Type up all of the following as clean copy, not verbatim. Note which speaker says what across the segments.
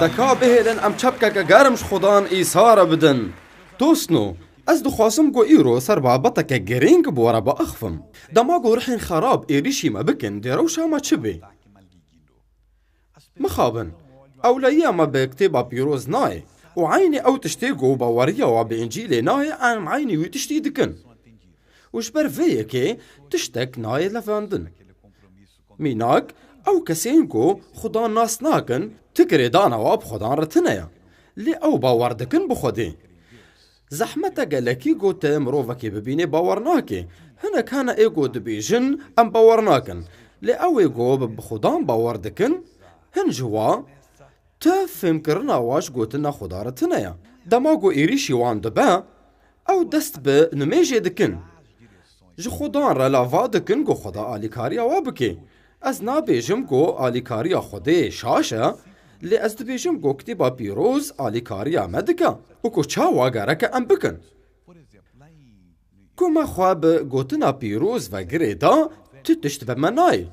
Speaker 1: دکا بهیلن ام چپکه گرمش خودان ایسا را بدن دوستنو از دخواستم گو ایرو سر بابتا که گرینگ بورا با اخفم دما گو رحین خراب ایریشی ما بکن دیروشا ما چه بی مخابن اولایی ما به کتابا پیروز نای و عینی او تشتیگو باوریا و به انجیل نای ام عینی وی تشتی دکن وش بر ویه که تشتک نای لفاندن میناک او کسین گو خدا ناس ناکن تکری دانا واب خدا رتنیا لی او باور دکن بخودی زحمتا گلکی گو تا مروفکی ببینی باور ناکی هنه کانا ایگو دبیجن ام باور ناکن لی او ایگو بخدا باور دکن هن جوا تا فهم کرنا واش گوتنا خدا رتنیا دما گو ایریشی وان دبا او دست به نمیجه دکن جو خدا را لاوا دکن گو خدا آلیکاریا وابکی از نابیجم گو آلیکاریا خوده شاشه لی از دبیجم گو کتیبا پیروز آلیکاریا مدکا و کو چا واگرک ام بکن کو ما خواب گوتنا پیروز و گریدا تتشت به منای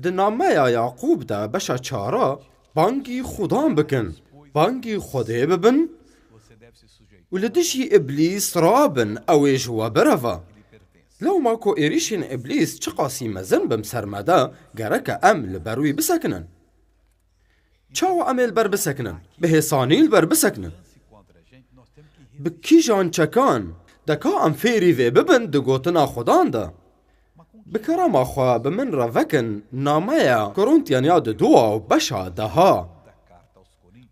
Speaker 1: د نامه یعقوب دا بشا چارا بانگی خودان بکن بانگی خوده ببن ولدشي إبليس رابن أو يجوا برفا لو ماكو إيريشين إبليس چقاسي مزن بمسرمدا جركا أم لبروي بسكنن چاو أميل بر بسكنن بهسانيل بر بسكنن بكي جان چكان دكا أم فيري في ببن دقوتنا خدان دا بكرام أخوا بمن رفكن نامايا كورنتيان ياد دوا وبشا دها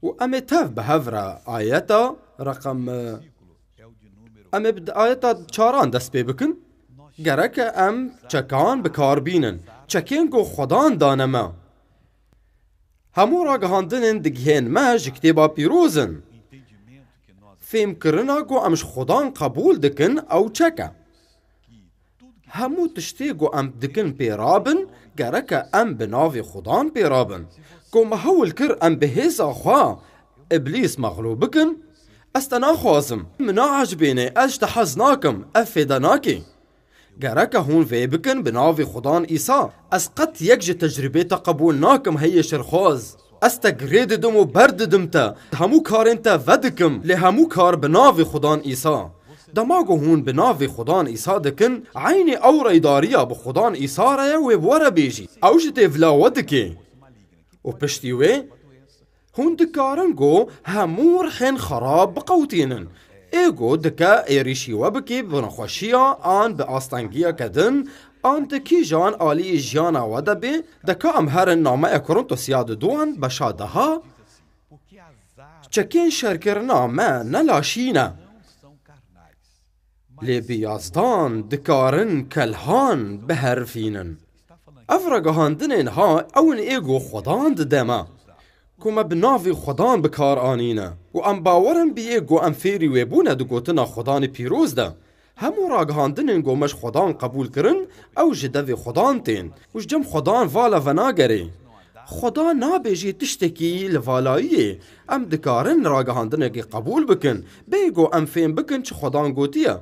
Speaker 1: وأمتاف بهفرا آياتا رقم ام بدايتا چاران دست بي بكن گرك ام چکان بکار بینن چکین گو خدان دانما همو را گهاندنن دگهن ما جکتبا پیروزن فهم کرنا گو امش خدان قبول دکن او چکا همو تشتی گو ام دکن پیرابن گرک ام بناوی خدان پیرابن گو محول کر ام بهیز آخوا ابلیس مغلوب بکن استنا خوازم منا عجبینه اجتحزناکم افیدناکی گرک هون وی بکن بناوی خدان ایسا از قط یک جه تجربه تا قبول ناکم هی شرخواز استا گرید دم و برد دم تا همو کارن تا ودکم لی همو کار بناوی خدان ایسا دماغو هون بناوی خدان ایسا دکن عین او ریداریا بخدان ایسا ریا و بورا بیجی او جته ولا ودکی و پشتیوه هون دکارن گو همور حین خراب بقوتینن ایگو دکا ایریشی وبکی بنخوشیا آن به آستانگیا کدن آن دکی جان آلی جانا ودا بی دکا امهر نامه کرونتو سیاد دوان بشاده ها چکین شرکرنا ما نلاشینا لی بیازدان دکارن کلهان بهرفینن افرگهاندن ها اون ایگو خدان دما كما بنافي خدان بكار آنينا و ام باورن بيگو ام فيري ويبونا دو گوتنا خدان پیروز ده همو راگهاندنن گو مش خدان قبول کرن او جدوی خدان تين وش جم خدان والا وناگري خدا نابيجي تشتكي لوالاییه ام دکارن راگهاندنگی قبول بکن بيگو ام فين بکن چه خدان گوتیه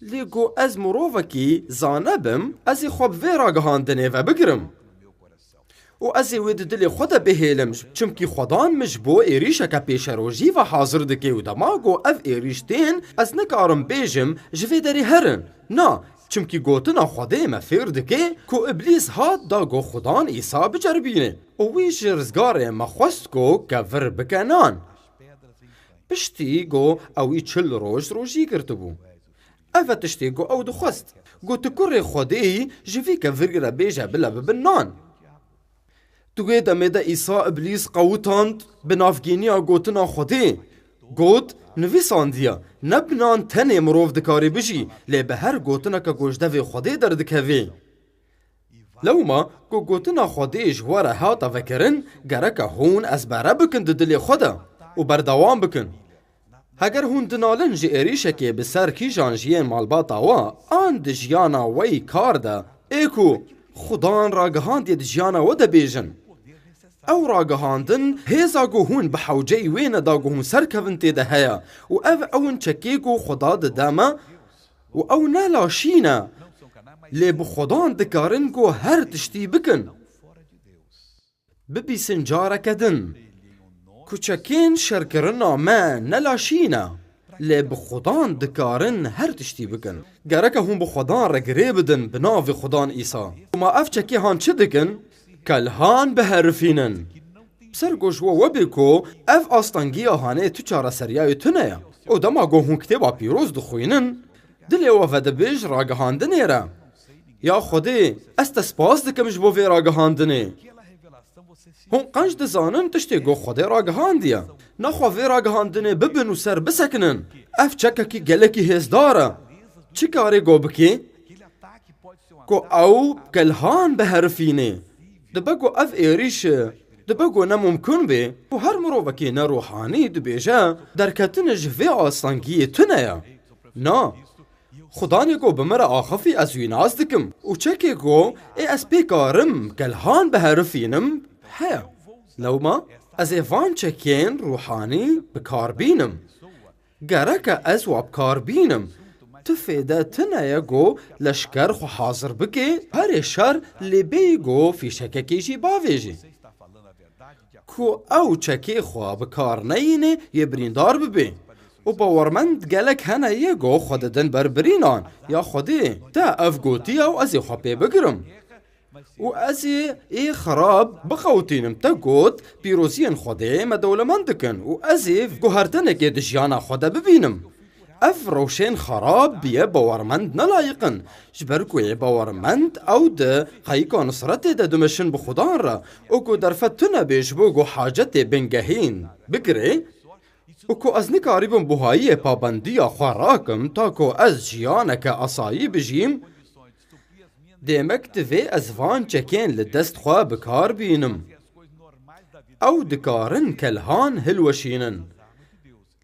Speaker 1: لیگو از مروفکی زانبم ازی خوب وی راگهاندنه و بگرم و از وید دل خدا بهیلم چمکی خدان مش بو ایریشا که پیش روژی و حاضر دکی و دماغو اف ایریشتین از نکارم بیجم جوی داری هرن نا چمکی گوتنا خدا مفیر دکی کو ابلیس هات دا گو خدان ایسا بجربینه و ویش رزگار مخوست گو که ور بکنان پشتی گو اوی چل روژی کرتبو افا تشتی گو او دخوست گو تکر خدایی جوی که ور را بیجه بلا ببنان توگه دمیده ایسا ابلیس قوتاند بنافگینیا گوتنا خودی گوت نویساندیا نبنان تنه مروف دکاری بجی لی به هر گوتنا که گوشده خودی در دکوی لو ما گوتنا خودی جواره هاتا وکرن گرکه هون از بره بکن دلی خوده و بردوام بکن اگر هون دنالن جی ایریشه که بسر کی جانجیه مالباتا وا آن دجیانا وی کار ده ایکو خدان راگهاند ید جیانا و ده بیجن او راگهاندن هیزا گو هون بحوجه وین دا گو هون سرکون تیده هیا و او اون چکی گو خدا ده داما و او نالاشینا لێ بخۆدان دikarin گۆ هەر تشتی بکن ببیسن جارەکە din کوچەکین شەرکردنا me nelaşîne lê bi xwedan dikarin her tiştî bikin gereke hûn bi xwedan re girê bidin bi navê xwedan Îsa ma ev çekê han çi dikin kelhan biherifînin ser goş we webê ku ev astangiya hanê tu çareseriyayê tune ye û dema got hûn kitêba pîroz dixwînin dilê we vedibêj ragihandinê re ya Xwedê ez te spas dikim ji bo vê ragihandinê hûn qenc dizanin tiştê got Xwedê ragihandiye naxwe vê ragihandinê bibin û ser bisekinin ev çekekî gelekî hêzdar e çi karê got bikê ku ew kelhan biherifînê dibe got ev êrîş dibe got nemumkin bê û her mirovekî nerohanî dibêje derketinê ji vê astangiyê tune ye na Xudanê got bi me re axafî ez wî nas dikim û çekê got ê ez pê karim kelhan biherifînim heye lewma ez ê van çekên ruhanî bikarbînim gereke ez wa bikarbînim tu fêde tune ye got leşker xwe hazir bike herê şer lê bêyî got fîşekekê jî bavêjî ku ew çekê xwe bikar neyîne yê birîndar bibe û bawermend gelek hene yê got xwe didin ber birînan ya Xwedê te ev gotiye û ez ê xwe pê bigirim û ez ê xerab bixewtînim te got pîroziyên Xwedê me dewlemend dikin û ez ê guhertinekê di jiyana xwe de bibînim ev rewşên xerab biye bawermend nelayiqin ji ber ku ê bawermend ew di xeyîka nusretê de dimişin bi Xudan re û ku derfet tune bê ji bo got hacetê bingehîn bigire û ku ez nikarîbim buhayiyê pabendiya xwe rakim ta ku ez jiyaneke asayî bijîm demek divê ez van çekên li dest xwe bikar bînim ew dikarin kelhan hilweşînin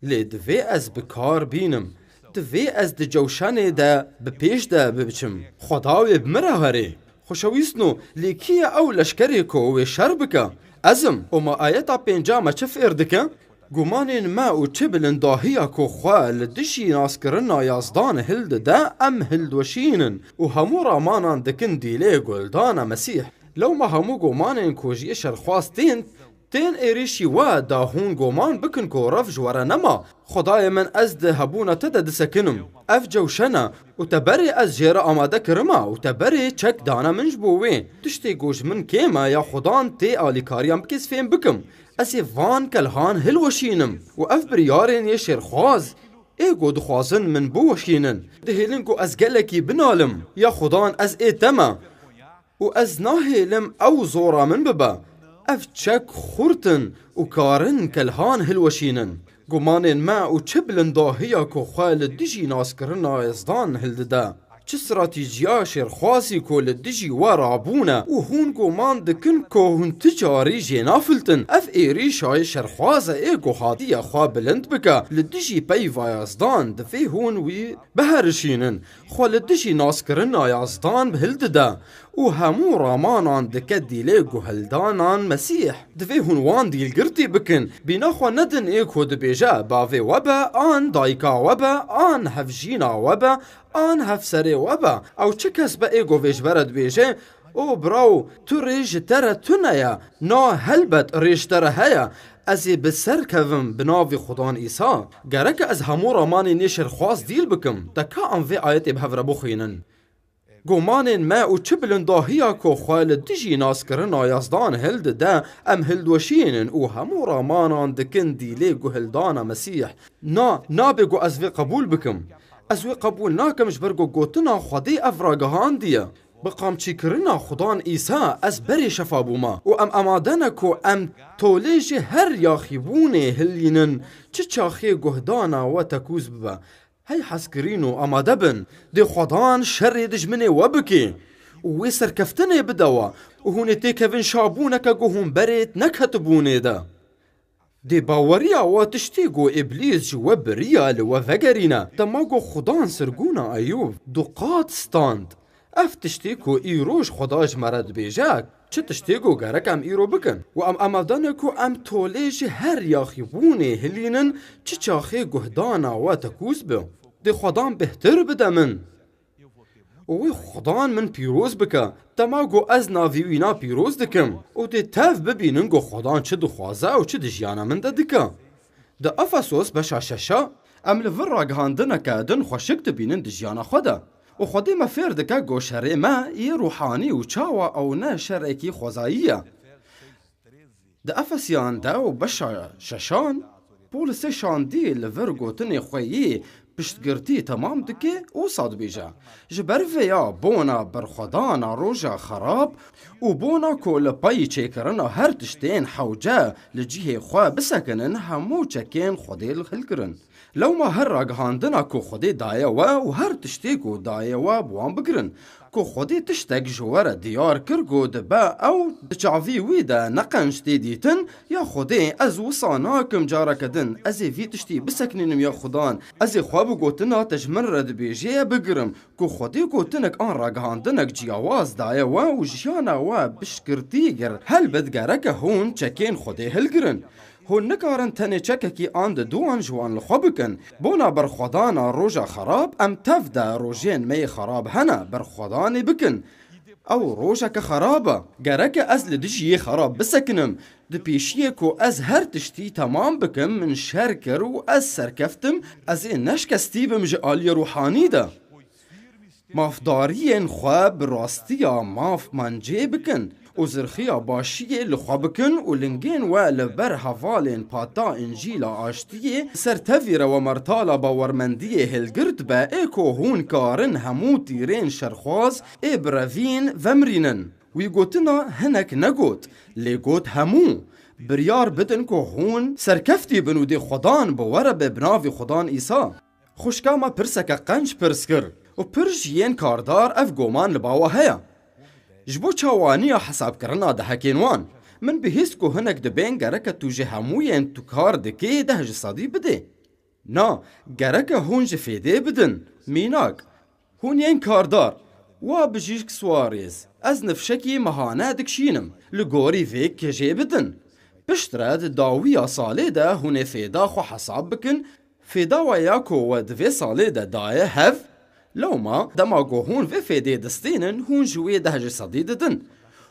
Speaker 1: lê divê ez bikar bînim divê ez di cewşenê de bi pêş de bibiçim Xweda wê bi me re herê xoşewîstno lê kî ye ew leşkerê ku wê şer bike ezim û me ayeta pênca me çi fêr dike gumanên me û çi bilindahiya ku xwe li dijî naskirina yazdan hil dide em hildweşînin û hemû ramanan dikin dîlê guldana Mesîh lewma hemû gumanên ku jî şerxwaz tên êrişî we da hûn guman bikin ku rev ji were nema Xwedayê min ez di hebûna te de disekinim ev cewşen e û te berê ez jê re amade kirima û te berê çek dana min ji bo wê tiştê ku ji min kêm e ya Xudan tê alîkariyan bikês fêm bikim ez ê van kelhan hilweşînim û ev biryarên yê şêrxwaz ê got dixwazin min biweşînin dihêlin ku ez gelekî binalim ya Xudan ez ê te me û ez nahêlim ew zora min bibe ev çek xurtin û karin kelhan hilweşînin gumanên me û çi bilindahiya ku xwe li dijî naskirina hêzdan hildide çi stratîjiya şêrxwazî ku li dijî we rabûne û hûn guman dikin ku hûn ti carî jê nafiltin ev êrîşayê şerxwaze ê ku hatiya xwe bilind bike li dijî peyva yazdan divê hûn wî biherişînin xwe li dijî naskirina yazdan hildide û hemû ramanan dike dîlê guhildanan Mesîh divê hûn wan dîlgirtî bikin bîna xwe nedin ê ku dibêje bavê we be an dayika we be an hevjîna we be an hevserê we be ew çi kes be ê govêjbere dibêje o biraw tu rê ji te re tune ye na helbet rê ji te re heye ez ê bi ser kevim bi navê Xudan Îsa gereke ez hemû ramanên ê şerxwaz dîl bikim te ka em vê ayetê bi hev re bixwînin gumanên me û çi bilindahiya ku xwe li dijî naskirina yazdan hildide em hildweşînin û hemû ramanan dikin dîlê guhildana Mesîh nabe got ez vê qebûl bikim ez wê qebûl nakim ji ber ku gotina Xwedê ev ragihandiye bi qamçîkirina Xudan Îsa ez berê şefa bûma û em amade ne ku em tolê jî her yaxîbûnê hilyînin çi çaxê guhdana we tekûz bibe hey hezkirîn û amade bin dê Xwedan şerê dijminê we bike û wê serkeftinê bidewe û hûn ê têkevin şabûneke ku hûn berê neketibûnê de dê baweriya we tiştê ku îblîs ji we biriya li we vegerîne dema ku Xudan sirgûna Eyûb du qat stand ev tiştê ku îroj Xweda ji me re dibêje çi tiştê ku gerek em îro bikin û em amade ne ku em tolê ji her yaxîbûnê hilînin çi çaxê guhdana we tekûz be dê Xwedan bihtir bide min وی خدان من پیروز بکه دما گو از ناوی وینا پیروز دکم و دی تف ببینن گو خدان چه دخوازه و چه دجیانا من ده دکه ده افسوس بشا ششا ام لور را گهاندنه که دن خوشک دبینن دجیانا خوده و خودی ما فیر دکه گو شرع ما ای روحانی و چاوا او نه شرعکی خوزاییه ده افسیان ده و بشا ششان پولس شاندی لور گوتن خویی پشتگرتی تمام دکه او صاد بیجا جبر ویا بونا برخدانا روژا خراب و بونا کو لپایی چیکرنا هر تشتین حوجه لجیه خواه بسکنن همو چکین خودی لخل کرن لو ما هر راگهاندنا کو خودی دایه و هر تشتی کو دایه و بوان بگرن کو خودی تشتک جوار دیار کرگو دبا او دچاوی ویدا نقنشتی دیتن یا خودی از وصانا کم جارا کدن از وی تشتی بسکنینم یا خدان از خواب گوتنا تجمن رد بیجه بگرم کو خودی گوتنک آن راگهاندنک جیاواز دایه و جیانا و بشکرتی گر هل بدگرک هون چکین خودی هل گرن هون نکارن تنه چککی آن ده دوان جوان لخوا بکن بونا برخودانا روژا خراب ام تف ده روژین می خراب هنه برخودانی بکن او روژا که خرابه گرک از لدجیه خراب بسکنم ده پیشیه کو از هر تشتی تمام بکم من شرکر و از سرکفتم از این نشکستی بمجعالی روحانی ده مافدارین خواه براستیا ماف منجه بکن و زرخیا باشیه لخوا بکن و لنگین و لبر حوالین پاتا انجیلا آشتیه سرتویر و مرتالا باورمندیه هلگرد با ایکو هون کارن همو تیرین شرخواز ای بروین ومرینن وی گوتنا هنک نگوت لی گوت همو بریار بدن که هون سرکفتی بنو دی خدان بوره ببناوی خدان ایسا خوشکاما پرسک قنج پرس کر و پرش ین کاردار اف گومان لباوه هیا جبو چاوانی حساب کرنا ده هکینوان من بهیست که هنک دبین گرک توجه هموین تو کار دکی ده جسادی بده نا گرک هون جفیده بدن میناک هون ین کاردار و بجیشک سواریز از نفشکی مهانه دکشینم لگوری فیک کجه بدن بشترد داوی ساله ده هون فیدا خو حساب بکن فیدا و یاکو و دوی ساله ده دایه هف لو ما دما گو هون و فیده دستینن هون جوی ده جسدی ددن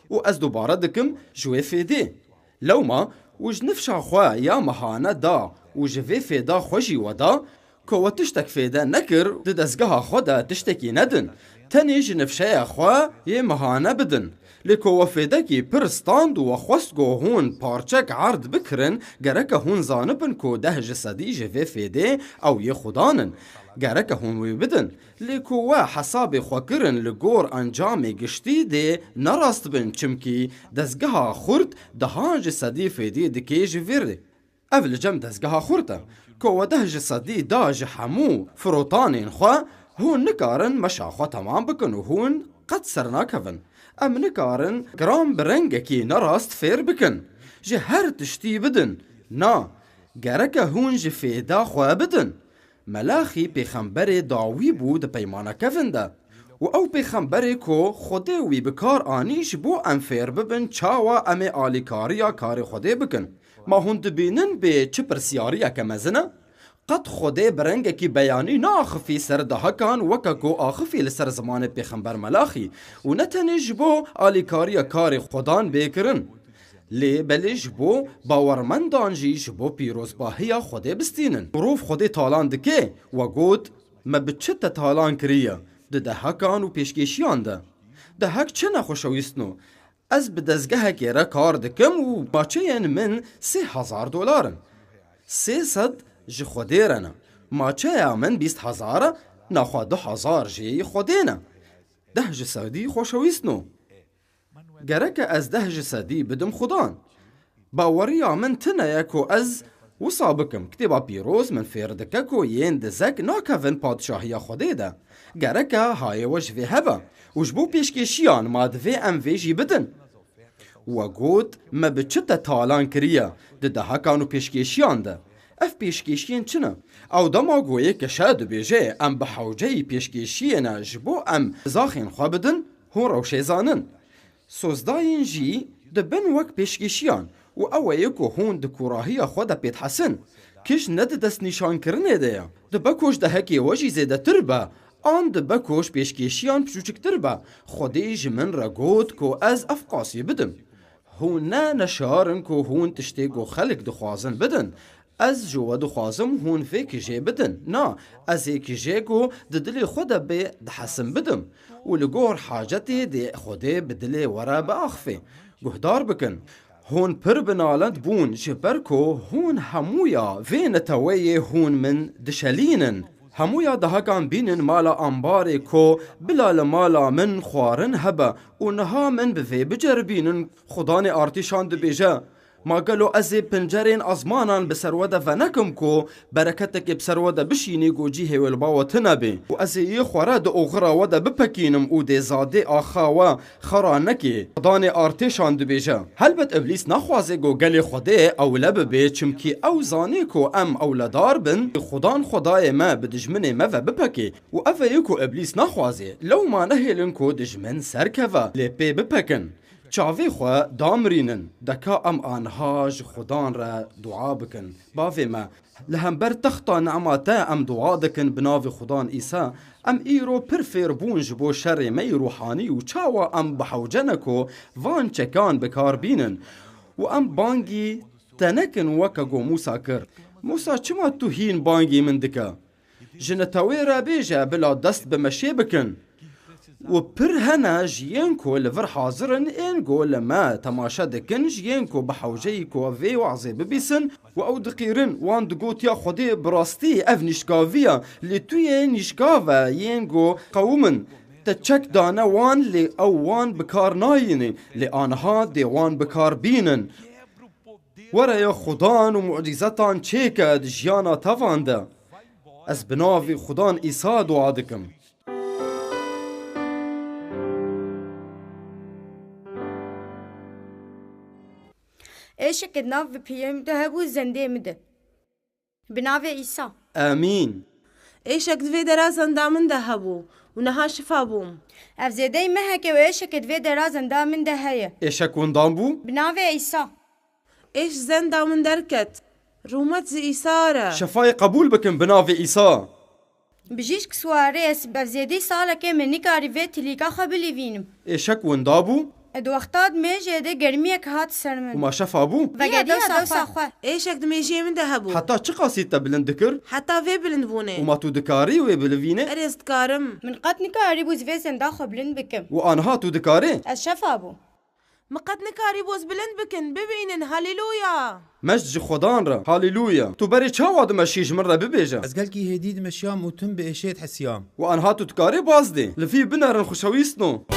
Speaker 1: و از دوباره دکم جوی فیده لو ما وج نفشا خواه یا مهانه دا و جوی فیده خوشی ودا که و تشتک فیده نکر ددزگاه خوده تشتکی ندن تنی جنفشه خواه یه مهانه بدن لیکو و فیده کی پرستاند و خواست گو هون پارچک عرض بکرن گرک هون زانبن که ده جسدی جوی فیده او یه خدانن گرک هون وی بدن لیکو و حساب خوکرن لگور انجام گشتی ده نراست بن چمکی دزگاه خورد دهان جسدی فیده دکی جویرده اول جم دزگاه خورده که و ده جسدی دا جحمو فروتانین خواه هون نکارن مشاخوا تمام بکن و هون قد سرناکون ام نکارن گرام برنگکی نراست فیر بکن جه هر تشتی بدن نا گرک هون جه فیدا خواه بدن ملاخی پیغمبر داوی بود پیمانه کفن ده و او پیغمبر کو خوده وی بکار آنیش بو ام فیر ببن چاوا ام آلیکاریا کار خوده بکن ما هون دبینن به چه پرسیاریا که مزنه قد خوده برنگه کی بیانی ناخفی سر دهکان وکا کو آخفی لسر زمان پیغمبر ملاخی و نتنی جبو آلیکاری کار خودان بیکرن لی بلی جبو باورمندان جی جبو پیروزباهی خوده بستینن روف خوده تالان دکه و گود ما بچت تالان کریه ده دهکان و پیشکشیان ده دهک چه نخوشویستنو از بدزگه گیره کار دکم و باچه من $3,000 300 جی خوده رنه ماچه من 20,000 نخوا 2,000 جی خوده نه 10 جسدی خوشویستنو گرک از 10 جسدی بدم خدان باوری من تنه یکو از وصابکم کتبا پیروز من فیردکه کو ین دزک ناکوین پادشاهی خوده ده گرکه های وجوی هبه وجبو پیشکشیان مادوی ام ویجی بدن و گود ما بچت تالان کریه ده دهکانو پیشکشیان ده اف پیشکشین چنه او دما گویه که شاید بیجه ام بحوجه پیشکشین جبو ام زاخین خواه بدن هون روشه زانن سوزداین جی ده بن وک پیشکشیان و او یکو هون ده کوراهی خود پیت حسن کش ند دست نشان کرنه ده ده بکوش ده هکی وجی زیده تربه آن دبکوش پیشکیشیان بچوچکتر با خودی جمن را گوت کو از افقاسی بدم هون نه نشارن کو هون تشتی گو خلق دخوازن بدن از جو دخوازم هون فیکی جه بدن نا از ایکی جه گو ددلی خود به دحسن بدم ولگور حاجتی دی خودی بدلی ورا باخفی گهدار بکن هون پر بنالند بون جبر کو هون همویا وین توی هون من دشلینن همویا دهکان بینن مالا انباری کو بلال مالا من خوارن هبا و نها من بفی بجربینن خدان آرتیشان دبیجه ما قالوا أزي بنجرين أزمانا بسرودة فنكم كو بركتك بسرودة بشيني جو جيه والباوة تنبي وأزي يخوراد أغرى ودا ببكينم ودي زادي آخاوا خرانكي خداني آرتيشان دبيجا هل بت إبليس نخوازي جو قالي خدي أو لببي چمكي أو زانيكو أم أو لدار بن خدان خداي ما بدجمني مفا ببكي وأفا يكو إبليس نخوازي لو ما نهيلنكو دجمن سركفا لبي ببكن چاوی خو دامرینن دکا ام آنهاج خدان را دعا بکن باوی ما لهم بر تختا نعماتا ام دعا دکن بناوی خدان ایسا ام ایرو پر فیربونج بو شر می روحانی و چاوا ام بحوجنکو وان چکان بکار بینن و ام بانگی تنکن وکا گو موسا کر موسا چما تو هین بانگی من دکا جنتاوی را بیجا بلا دست بمشی بکن و پر هنا جينكو لفر حاضرن إنكو لما تماشا دكن جينكو بحوجيكو في وعزي ببيسن و دقيرن وان دقوت يا خدي براستي اف نشكافيا لتوية نشكافا ينكو قومن تتشك دانا وان لي او وان بكار نايني لآنها دي وان بكار بينن ورا يا خدان ومعجزتان چيكا دجيانا تفاندا از بنافي خدان إيسا دعا دكم
Speaker 2: ايشك ناف بيام دهبو زنده مده بناوي عيسى
Speaker 1: آمين
Speaker 3: ايشك دوی درازن دامن دهبو ونها شفا بوم
Speaker 2: افزيدي مهكي وايشك دوي درازن دامن دهيا
Speaker 1: إيشك وندام بو
Speaker 2: بناوي عيسى
Speaker 3: ايش زن دامن دركت رومت زي إسارة
Speaker 1: شفاي قبول بكم بنافي إيسا
Speaker 2: بجيش كسواري اس بفزيدي سالك من نكاري في تليكا خبلي فينم
Speaker 1: إيشك وندابو
Speaker 2: اد وقتاد ميجي دي گرميك هات سرمن
Speaker 1: وما شفا بو
Speaker 2: وگدي دوسا خوا
Speaker 3: ايشك دميجي من دهبو
Speaker 1: حتى چه قاسيتا بلند ذكر
Speaker 3: حتى في بلندبونه
Speaker 1: وما تو دكاري وبلفينه
Speaker 3: اريست كارم
Speaker 2: من قد نكاري بوز في زندا خبلن بكم
Speaker 1: وأنها تو دكاري
Speaker 2: الشفابو
Speaker 3: مقد نكاري بوز بلند بكن ببينن هاليلويا
Speaker 1: مجد خدان را هاليلويا تو بري چاواد مشيج مرة ببيجا
Speaker 4: از گلکی هدید مشیام و تم به اشید حسیام
Speaker 1: وأنها تو دكاري بازدي لفي بنارن خوشويستنو